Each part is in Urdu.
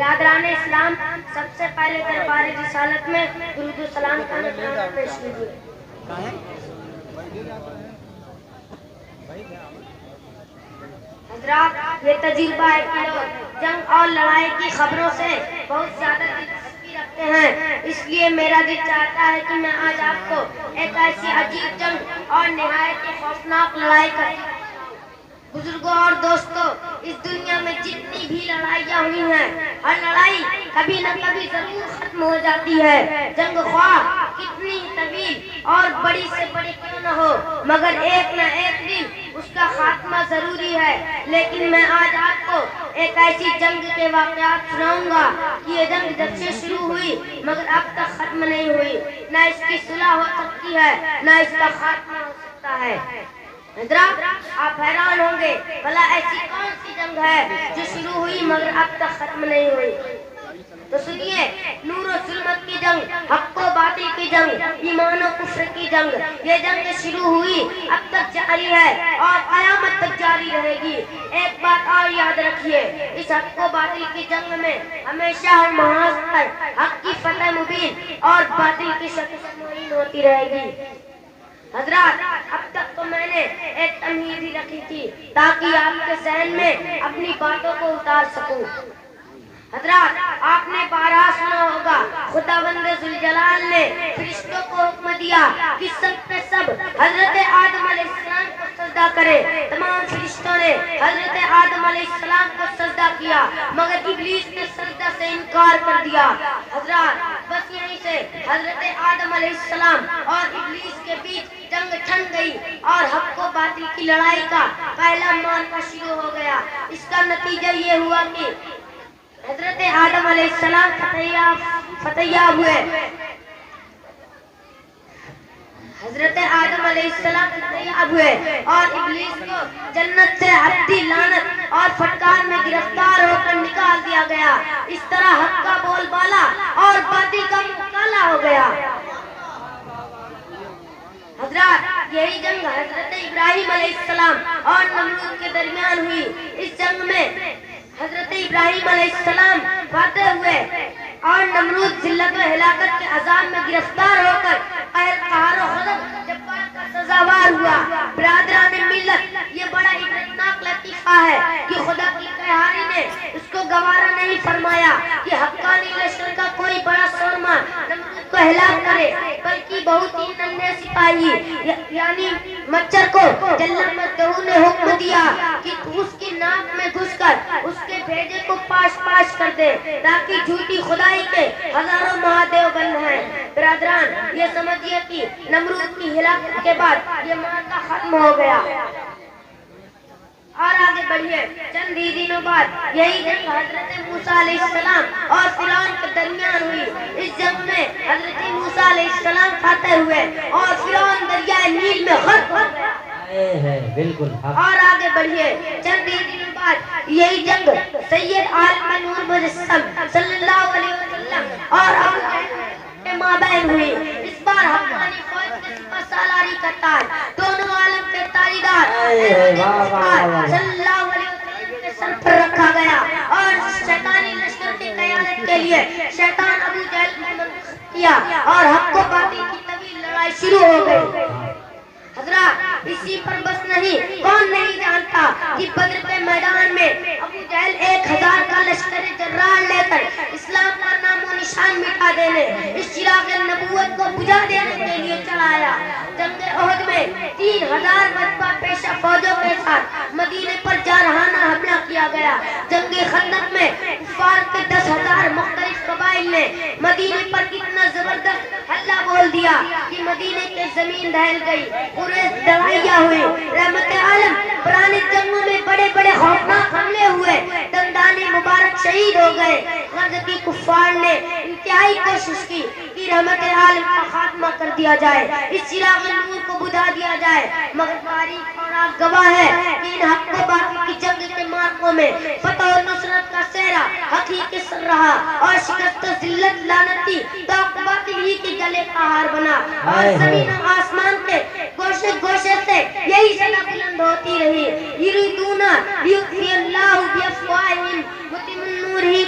برادران اسلام، سب سے پہلے دربار رسالت میں درود و سلام کا نذرانہ پیش کیجیے۔ حضرات، یہ تجربہ ہے کہ لوگ جنگ اور لڑائی کی خبروں سے بہت زیادہ دلچسپی رکھتے ہیں، اس لیے میرا دل چاہتا ہے کہ میں آج آپ کو ایک ایسی عجیب جنگ اور نہایت ہی خوفناک لڑائی کا بزرگوں اور دوستوں، اس دنیا میں جتنی بھی لڑائیاں ہوئی ہیں، ہر لڑائی کبھی نہ کبھی ضرور ختم ہو جاتی ہے۔ جنگ خواہ کتنی طویل اور بڑی سے بڑی کیوں نہ ہو، مگر ایک نہ ایک دن اس کا خاتمہ ضروری ہے۔ لیکن میں آج آپ کو ایک ایسی جنگ کے واقعات سناؤں گا کہ یہ جنگ جب سے شروع ہوئی مگر اب تک ختم نہیں ہوئی، نہ اس کی صلح ہو سکتی ہے نہ اس کا خاتمہ ہو سکتا ہے۔ حضرات، آپ حیران ہوں گے، بھلا ایسی کون سی جنگ ہے جو شروع ہوئی مگر اب تک ختم نہیں ہوئی؟ تو سنیے، نور و ظلمت کی جنگ، حق و باطل کی جنگ، ایمان و کفر کی جنگ، یہ جنگ شروع ہوئی اب تک جاری ہے اور قیامت تک جاری رہے گی۔ ایک بات اور یاد رکھیے، اس حق و باطل کی جنگ میں ہمیشہ اور محاذ پر حق کی فتح مبین اور باطل کی شکست معین ہوتی رہے گی۔ حضرات، اب تک تو میں نے ایک تمہید ہی رکھی تھی تاکہ آپ کے ذہن میں اپنی باتوں کو اتار سکوں۔ حضرات، آپ نے بارہا سنا ہوگا، خداوند ذوالجلال نے فرشتوں کو حکم دیا کہ سب کے سب حضرت آدم علیہ السلام کو سجدہ کرے۔ تمام فرشتوں نے حضرت آدم علیہ السلام کو سجدہ کیا مگر ابلیس نے سجدہ سے انکار کر دیا۔ حضرات، بس یہیں سے حضرت آدم علیہ السلام اور ابلیس کے بیچ جنگ چھن گئی اور حق و باطل کی لڑائی کا پہلا معرکہ شروع ہو گیا۔ اس کا نتیجہ یہ ہوا کہ حضرت آدم علیہ السلام فتح ہوئے۔ حضرت آدم علیہ السلام فتح ہوئے اور ابلیس کو جنت سے ابدی لعنت اور پھٹکار میں گرفتار ہو کر نکال دیا گیا۔ اس طرح حق کا بول بالا اور باطل کا منہ کالا ہو گیا۔ حضرات، یہی جنگ حضرت ابراہیم علیہ السلام اور نمرود کے درمیان ہوئی۔ اس جنگ میں حضرت ابراہیم علیہ السلام فاتح ہوئے اور نمرود ذلت و ہلاکت کے عذاب میں گرفتار ہو کر قہر و غضب جبار کا سزاوار ہوا۔ برادران ملت، یہ بڑا عبرتناک لطیفہ ہے کہ خدا کی قہاری نے اس کو گوارا نہیں فرمایا کہ حقانی لشکر کا کوئی بڑا سرما نمرود کو ہلاک کرے، بلکہ بہت ہی ننھے سپاہی یعنی مچھر کو جلت مدعو نے حکم دیا کہ اس کی ناک میں گھس کر اس کے بھیجے کو پاش پاش کر دے تاکہ جھوٹی خدائی کے ہزاروں مہادیو بن ہیں۔ برادران، یہ سمجھیے کہ نمرود کی ہلاکت کے بعد یہ معرکہ ختم ہو گیا۔ اور آگے بڑھیے، چند ہی دنوں بعد یہی جنگ حضرت موسیٰ علیہ السلام اور فرعون کے درمیان ہوئی۔ اس جنگ میں حضرت موسیٰ علیہ السلام فاتح ہوئے اور فرعون دریائے نیل میں غرق ہو گیا۔ اور آگے بڑھیے، چند ہی دنوں بعد یہی جنگ سید عالم نور مجسم صلی اللہ علیہ وسلم اور ابو جہل کے مابین ہوئی۔ اس بار حقانی فوج کے سپہ سالاری کا تاج دونوں عالم کے تاجدار صلی اللہ علیہ وسلم کے سر پر رکھا گیا اور شیطانی لشکر کی قیادت کے لیے شیطان ابو جہل کو منتخب کیا اور حق و باطل کی طویل لڑائی شروع ہو گئی۔ حضرات، اسی پر بس نہیں، کون نہیں جانتا کہ بدر کے میدان میں ابو جہل 1000 کا لشکر جرار لے کر اسلام کا نام و نشان مٹا دینے، اس چراغ نبوت کو بجھا دینے کے لیے چلایا۔ جنگ احد میں 3000 مذبح پیشہ فوجوں کے ساتھ مدینے پر جارحانہ حملہ کیا گیا۔ جنگ خندق میں کفار کے 10,000 مختلف قبائل نے مدینے پر اتنا زبردست حلہ بول دیا کہ مدینے کی زمین دہل گئی، پورے لڑائیاں ہوئی۔ رحمت عالم پرانی جنگوں میں بڑے بڑے خوفناک حملے ہوئے، دندان مبارک شہید ہو گئے۔ غرض کی کفار نے انتہائی کوشش کی کہ رحمت عالم کا خاتمہ کر دیا جائے، اس چراغ نور کو بجھا دیا جائے، مگر تاریخ اور آج گواہ ہے کہ ان حق و باطل کی جنگ کے معرکوں میں فتح و نصرت کا سہرا حقیقی سر رہا اور شکست و ذلت لعنتی تو باطل ہی کے گلے کا ہار بنا اور زمین و آسمان کے گوشے گوشے سے یہی صدا بلند ہوتی رہی، یریدون لیطفئ اللہ بافواہہم متم نورہ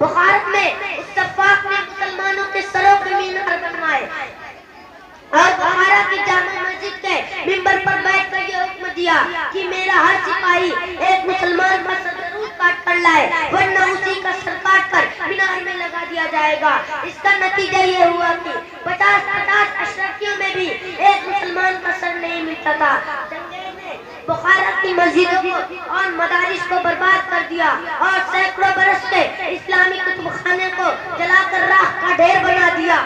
بخارت میں اس سفاق نے مسلمانوں کے سروں کے مینار بنوائے اور بخارا کی جامع مسجد کے ممبر پر بیٹھ کر یہ حکم دیا کہ میرا ہر سپاہی ایک مسلمان کا سر ضرور کاٹ کر لائے ورنہ اسی کا سر کاٹ کر مینار میں لگا دیا جائے گا۔ اس کا نتیجہ یہ ہوا کہ 50 اشرفیوں میں بھی ایک مسلمان کا سر نہیں ملتا تھا۔ جنگیں نے بخارا کی مسجدوں کو اور مدارس کو برباد کر دیا اور سینکڑوں برس کے اسلامی کتب خانے کو جلا کر راکھ کا ڈھیر بنا دیا۔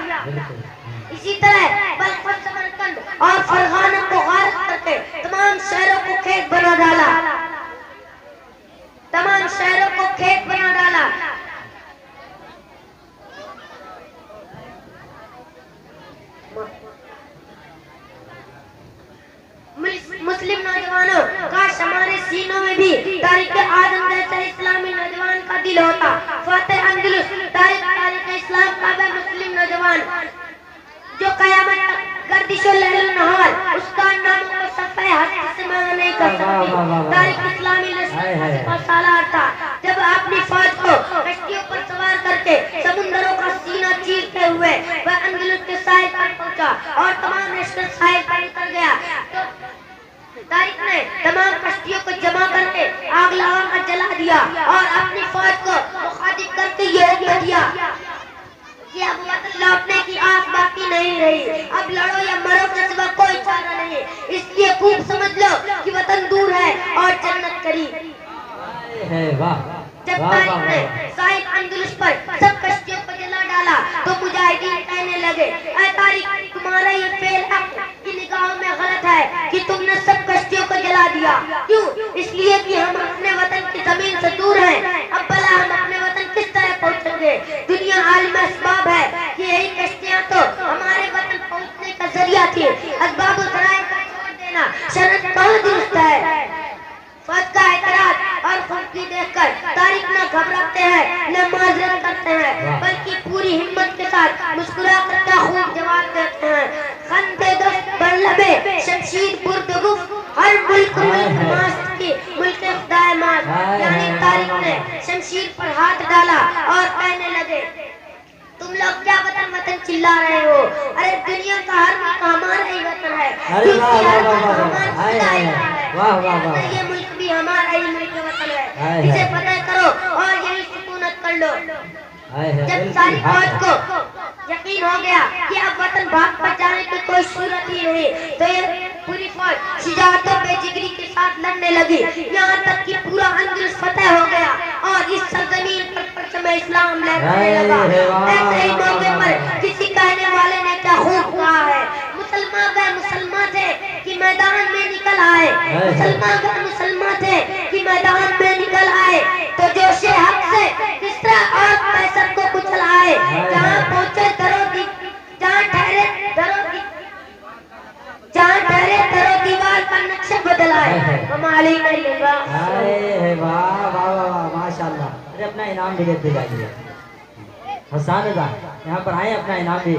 اسی طرح بلخ اور سمرقند اور فرغانہ کو غارت کر کے تمام شہروں کو کھیت بنا ڈالا، تمام شہروں کو کھیت بنا ڈالا۔ مسلم نوجوانوں کاش ہمارے سینوں میں بھی تاریخ آدم جیسے اسلامی نوجوان کا دل ہوتا۔ فاتح اندلس تاریخ اسلام کا وہ مسلم نوجوان جو قیامت تک گردش و لیل و نہار اس کا نام کو صفحہ ہاتھ سے مانگا نہیں کر سکتی۔ تاریخ اسلامی لشکر سالار تھا جب اپنی فوج کو کشتیوں پر سوار کر کے سمندروں کا سینہ چیرتے ہوئے وہ اندلس کے ساحل پر پہنچا اور تمام لشکر ساحل پر اتر گیا تو تاریخ نے تمام کشتیوں کو جمع کر کے آگ لگا کر جلا دیا اور اپنی فوج کو مخاطب کر کے یہ حکم دیا کہ اب وطن لوٹنے کی آس باقی نہیں رہی، اب لڑو یا مرو کے سوا کوئی چارہ نہیں، اس لیے خوب سمجھ لو کہ وطن دور ہے اور جنت قریب ہے۔ جب تاریخ نے ساحل اندلس پر سب کشتیوں کو جلا ڈالا تو مجاہدین کہنے لگے اے تاریخ تمہارا یہ فعل حق کی نگاہوں میں غلط ہے کہ تم نے سب کشتیوں کو جلا دیا۔ کیوں؟ اس لیے کہ ہم اپنے وطن کی زمین سے دور ہیں، اب بھلا ہم اپنے وطن کس طرح پہنچیں گے؟ دنیا عالم اسباب ہے کہ یہی کشتیاں تو ہمارے وطن پہنچنے کا ذریعہ تھی، اسباب و ذرائع کا چھوڑ دینا شرط کہاں درست ہے؟ فوج کا اعتراض اور خودی دیکھ کر تاریخ نہ گھبراتے ہیں نہ معذرت کرتے ہیں بلکہ پوری ہمت کے ساتھ مسکرا کر کیا خوب جواب دیتے ہیں۔ خندے دست بر لبے شمشیر بردگف ہر ملک ماست کی ملک خدا ماست، یعنی تاریخ نے شمشیر پر ہاتھ ڈالا اور کہنے لگے تم لوگ کیا وطن وطن چلا رہے ہو؟ ارے دنیا کا ہر ملک ہمارا ہی وطن ہے، یہ ملک بھی ہمارا ہی ملک وطن ہے، اسے فتح کرو اور یہی سکونت کر لو۔ جب ساری فوج کو یقین ہو گیا کہ اب وطن بھاگ پر جانے کی کوئی صورت ہی نہیں تو یہ پوری فوج شجاعت و بے جگری کے ساتھ لڑنے لگی، یہاں تک کہ پورا اندلس فتح ہو گیا اور اس سرزمین پر پرچم اسلام لہرانے لگا۔ ایسے ہی موقع پر کسی کہنے والے نے کیا خوب کہا ہے مسلمان گئے مسلمان تھے کہ میدان میں نکل آئے، مسلمان گئے مسلمان تھے کہ میدان میں نکل آئے تو جوش حق سے کس طرح اور پیسر کو کچل آئے، جہاں پہنچے جہاں ٹھہرے درو دیوار پر نقشہ بدل آئے۔ ہماری نہیں واہ واہ واہ ماشاءاللہ۔ ارے اپنا انعام بھی دیتے جائیے حسان رضا، یہاں پر آئیں اپنا انعام بھی